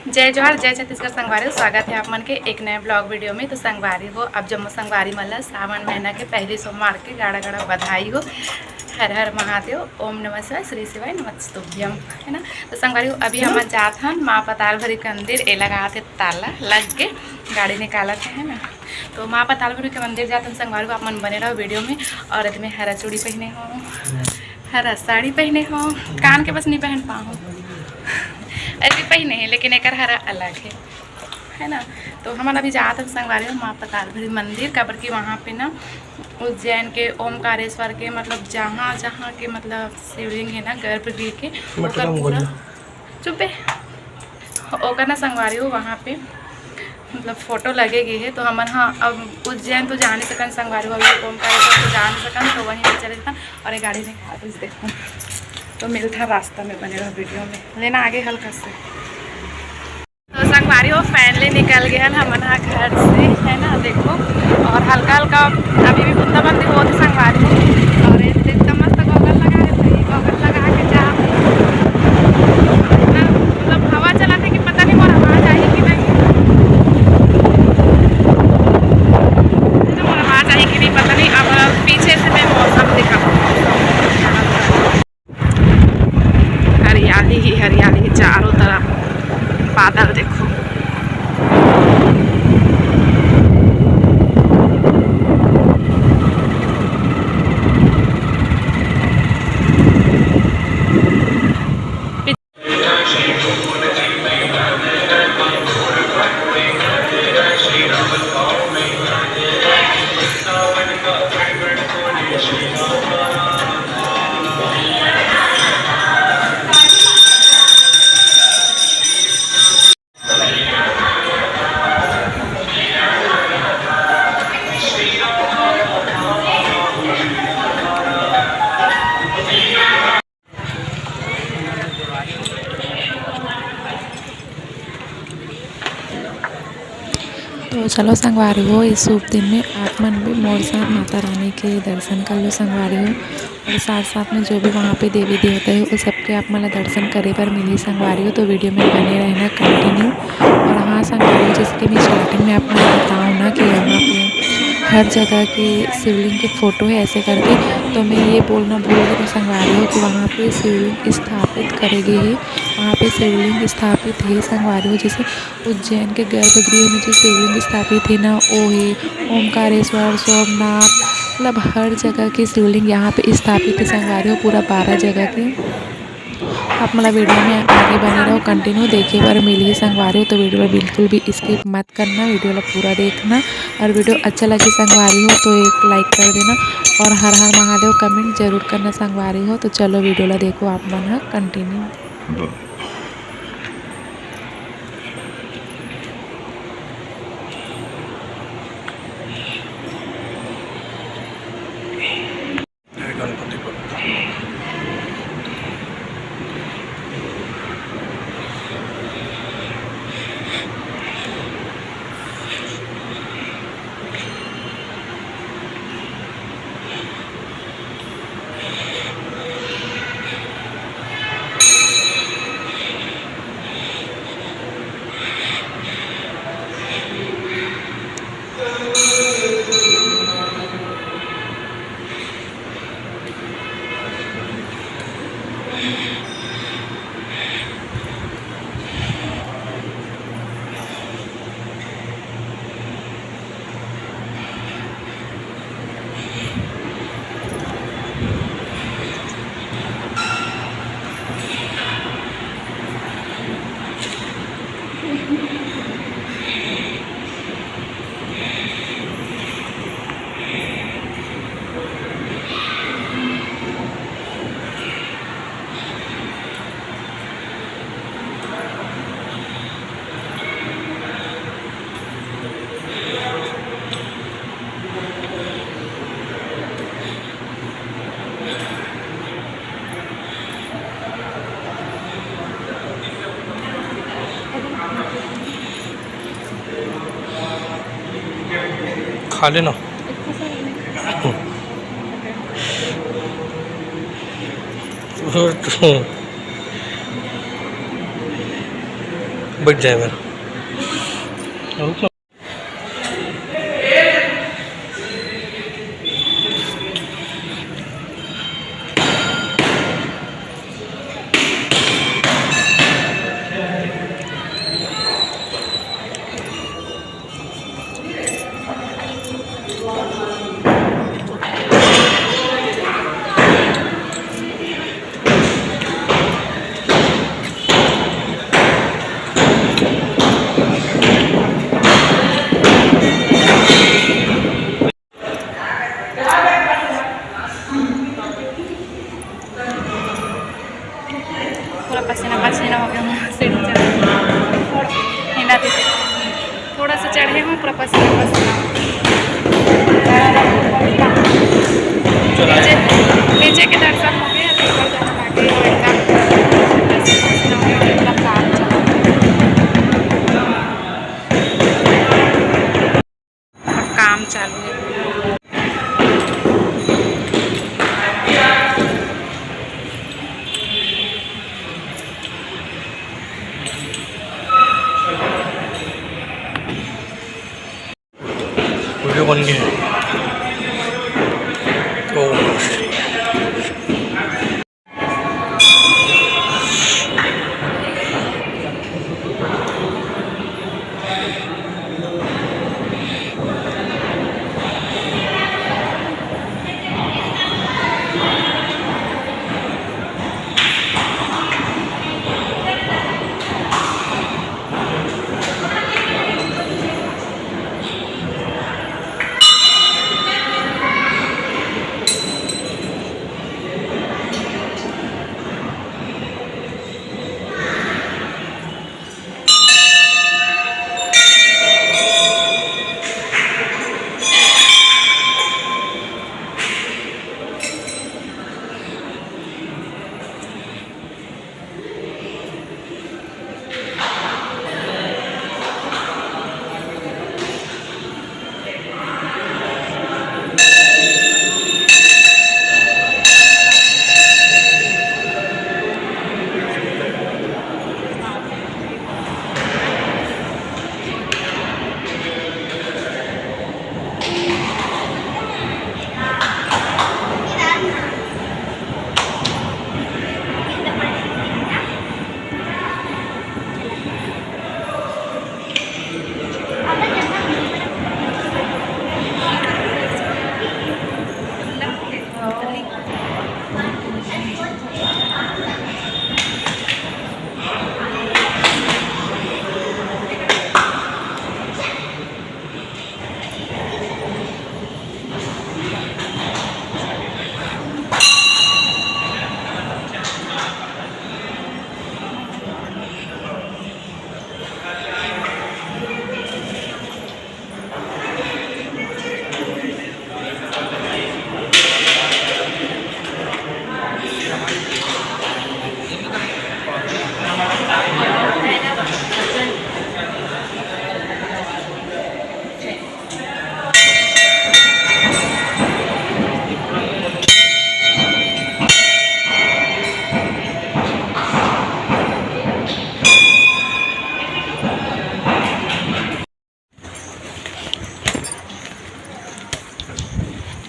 जय जोहार जय छत्तीसगढ़ संगवारी स्वागत है आप मन के एक नए ब्लॉग वीडियो में। तो संगवारी हो अब जम्मू संगवारी मतलब सावन महीना के पहले सोमवार के गाड़ा गाड़ा बधाई हो। हर हर महादेव, ओम नमः शिवाय, श्री शिवाय नमस्तुभ्यम, है ना। तो संगवारी हो अभी हम जात हन माँ पताल भरी के मंदिर ए लगा थे ताला लग के गाड़ी निकाला थे, है ना। तो माँ पताल भरी के मंदिर जाते हम संगवारी हो, आप मन बने रहो वीडियो में। और इसमें हरा चूड़ी पहने हो, हरा साड़ी पहने हो, कान के बस नहीं पहन पाऊँ ऐसे पहने हैं लेकिन एक हरा अलग है ना। तो हम अभी जाते हैं संगवारी हो माँ पताल भरी मंदिर का, बल्कि वहाँ पे ना उज्जैन के ओमकारेश्वर के मतलब जहाँ जहाँ के मतलब शिवलिंग है ना गर्भगृह के पूरा चुपे ओकर ना संगवारी हो वहाँ पे मतलब फ़ोटो लगेगी है। तो हमन हाँ अब उज्जैन तो जा नहीं सकन संगवारी हो, अभी ओमकारेश्वर तो जा नहीं सकन, तो वहीं पे चले सकन। और ये गाड़ी नहीं देखो तो मिलता रास्ता में बने रहो वीडियो में लेना आगे हल्का से। तो संगवारी हो फाइनली निकल गया हमन घर से, है ना। देखो और हल्का हल्का अभी भी बूंदाबांदी बहुत संगवारी हो। और एकदम मस्त गॉगल लगा रहे थे, गॉगल लगा के जा मतलब हवा चला था कि पता नहीं मोर आवाज़ आई कि नहीं, मोर आवाज़ आई कि नहीं पता नहीं। अब पीछे से मैं मौसम दिखा, हरियाली ही हरियाली चारों तरफ, बादल देखो। तो चलो संगवारी हो इस शुभ दिन में आप मन भी मोर साथ माता रानी के दर्शन कर लो संगवारी हो। और साथ साथ में जो भी वहाँ पे देवी देवता है वो सबके आप मतलब दर्शन करे पर मिली संगवारी हो। तो वीडियो में बने रहना कंटिन्यू। और हाँ संगवारी हो जैसे कि मैं स्टार्टिंग में आप मतलब बताऊँ ना कि यहाँ पे हर जगह के शिवलिंग की फ़ोटो है ऐसे करके, तो मैं ये बोलना भूल गई संगवारी हो कि वहाँ पे शिवलिंग स्थापित करेंगे ही, वहाँ पे शिवलिंग स्थापित है संगवारी हो। जैसे उज्जैन के गर्भगृह में जो शिवलिंग स्थापित है ना वो है ओमकारेश्वर, सोमनाथ, मतलब हर जगह के शिवलिंग यहाँ पे स्थापित है संगवारी हो, पूरा 12 जगह के। आप मतलब वीडियो में आगे बने रहो कंटिन्यू देखे पर मिली संगवारी हो। तो वीडियो में बिल्कुल भी स्किप मत करना, वीडियो ला पूरा देखना। और वीडियो अच्छा लगे संगवारी हो तो एक लाइक कर देना और हर हर महादेव कमेंट जरूर करना संगवारी हो। तो चलो वीडियो ला देखो आप मन कंटिन्यू। खा लेना। बैठ जाए मेरा। पूरा पसीना पसीना हो गया हूँ। सीढ़ी चढ़ हिना थे थोड़ा सा चढ़े हूँ, पूरा पसीना पसीना। नीचे के दर्शन हो गए, ऊपर जाने लगे और एकदम पसीना पसीना हो गया और एकदम काम चालू है। वीडियो बन गया है तो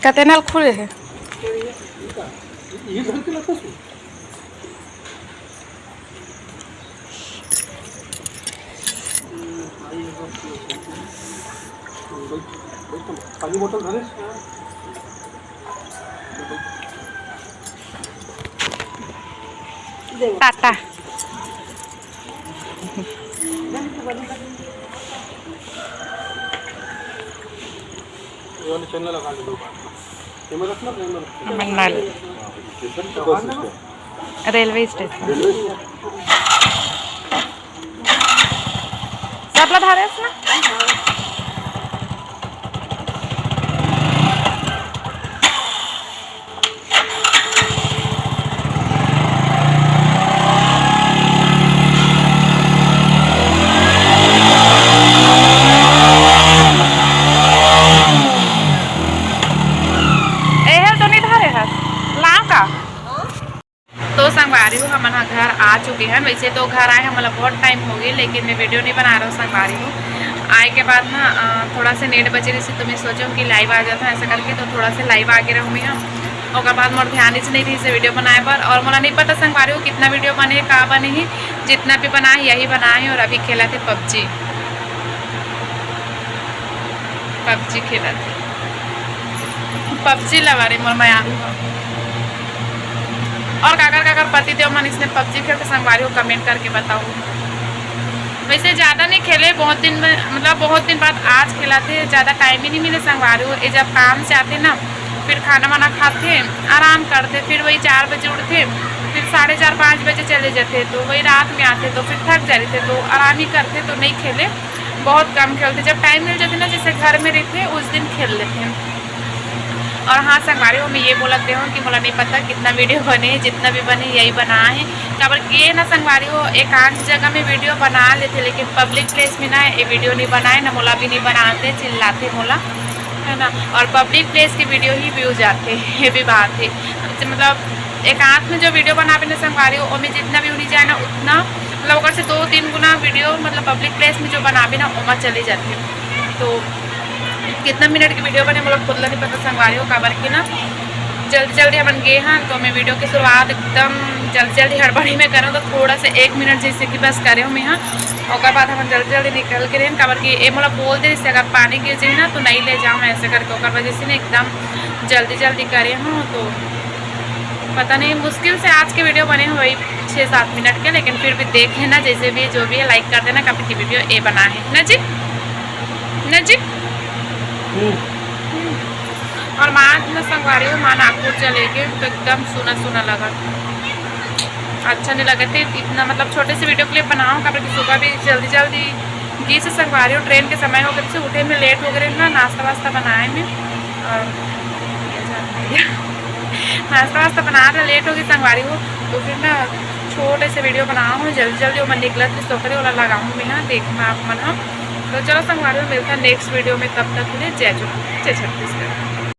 कहते नल खुले है। पानी बोतल धरे टाटा चैनल लगा लो रेलवे स्टेशन सबला धारेस ना तो संगवारी हो हम घर आ चुके के हैं। वैसे तो घर आए हैं मतलब बहुत टाइम हो गई, लेकिन मैं वीडियो नहीं बना रहा हूँ, संगवारी हूँ। आए के बाद ना थोड़ा से नेट बचे रही से तो मैं सोचूँ कि लाइव आ जाता है ऐसा करके, तो थोड़ा से लाइव आके रहूँ मैं यहाँ। और बाद मोर ध्यान ही नहीं रही से वीडियो बनाए पर, और मोला नहीं पता संगवारी हो कितना वीडियो बने का बने ही, जितना भी बनाए यही बनाए। और अभी खेला थे पबजी खेला थे पबजी लगा रही मोर माया। और काकर पति देव मन इसने पबजी खेलते संगवारी हो कमेंट करके बताओ। वैसे ज़्यादा नहीं खेले, बहुत दिन में मतलब बहुत दिन बाद आज खेला थे, ज़्यादा टाइम ही नहीं मिले संगवारी हो। ये जब काम से आते ना फिर खाना वाना खाते आराम करते, फिर वही 4 बजे उठते, फिर 4:30-5 बजे चले जाते, तो वही रात में आते तो फिर थक जा रहे थे तो आराम ही करते, तो नहीं खेले, बहुत कम खेलते। जब टाइम मिल जाते ना जैसे घर में रहते उस दिन खेल लेते हैं। और हाँ संगवारी हो मैं ये बोलते हूँ कि मुझे नहीं पता कितना वीडियो बने, जितना भी बने यही बना है। खबर ये ना संगवारी हो एकांत जगह में वीडियो बना लेते, लेकिन पब्लिक प्लेस में ना ये वीडियो नहीं बनाए ना, मोला भी नहीं बनाते, चिल्लाते मोला है ना। और पब्लिक प्लेस के वीडियो ही व्यूज आते हैं, ये भी बात है। मतलब एकांत में जो वीडियो बनावे ना संगवारी हो में जितना भी उन्हीं जाए ना उतना मतलब अगर से 2-3 गुना वीडियो मतलब पब्लिक प्लेस में जो बनावे ना उमा चली जाती है। तो कितना मिनट की वीडियो बने मतलब खुद नहीं पता संगवारी हो काबर की ना जल्दी हम गए हैं, तो मैं वीडियो की शुरुआत एकदम जल्दी हड़बड़ी में करूँ तो थोड़ा से 1 मिनट जैसे कि बस करे हूँ मैं यहाँ। और बाद हम जल्दी निकल के रहें काबर की ये मतलब बोल दे जैसे अगर पानी गिर जाए ना तो नहीं ले जाऊँ ऐसे करके, और वजह से ना एकदम जल्दी करे हूँ। तो पता नहीं मुश्किल से आज के वीडियो बने हुए वही 6-7 मिनट के, लेकिन फिर भी देख लेना जैसे भी जो भी है लाइक कर देना कभी की वीडियो ये बना है ना जी और माँ में संगवारी हो माँ नागपुर चले गए तो एकदम सुना लगा, अच्छा नहीं लगा थे इतना। मतलब छोटे से वीडियो क्लिप बनाऊँ कभी कि सुबह भी जल्दी घी से संगवारी हो, ट्रेन के समय हो गए से उठे में लेट हो गए ना, नाश्ता वास्ता बनाए में और नाश्ता वास्ता बना रहा लेट हो गई संगवारी हो, तो फिर ना छोटे से वीडियो बनाऊँ जल्दी मैं निकला थी सोकरे वाला लगाऊँ मैं यहाँ देखना आप मन। तो चलो संगवारी हो मिलता है नेक्स्ट वीडियो में, तब तक के लिए जय छत्तीसगढ़।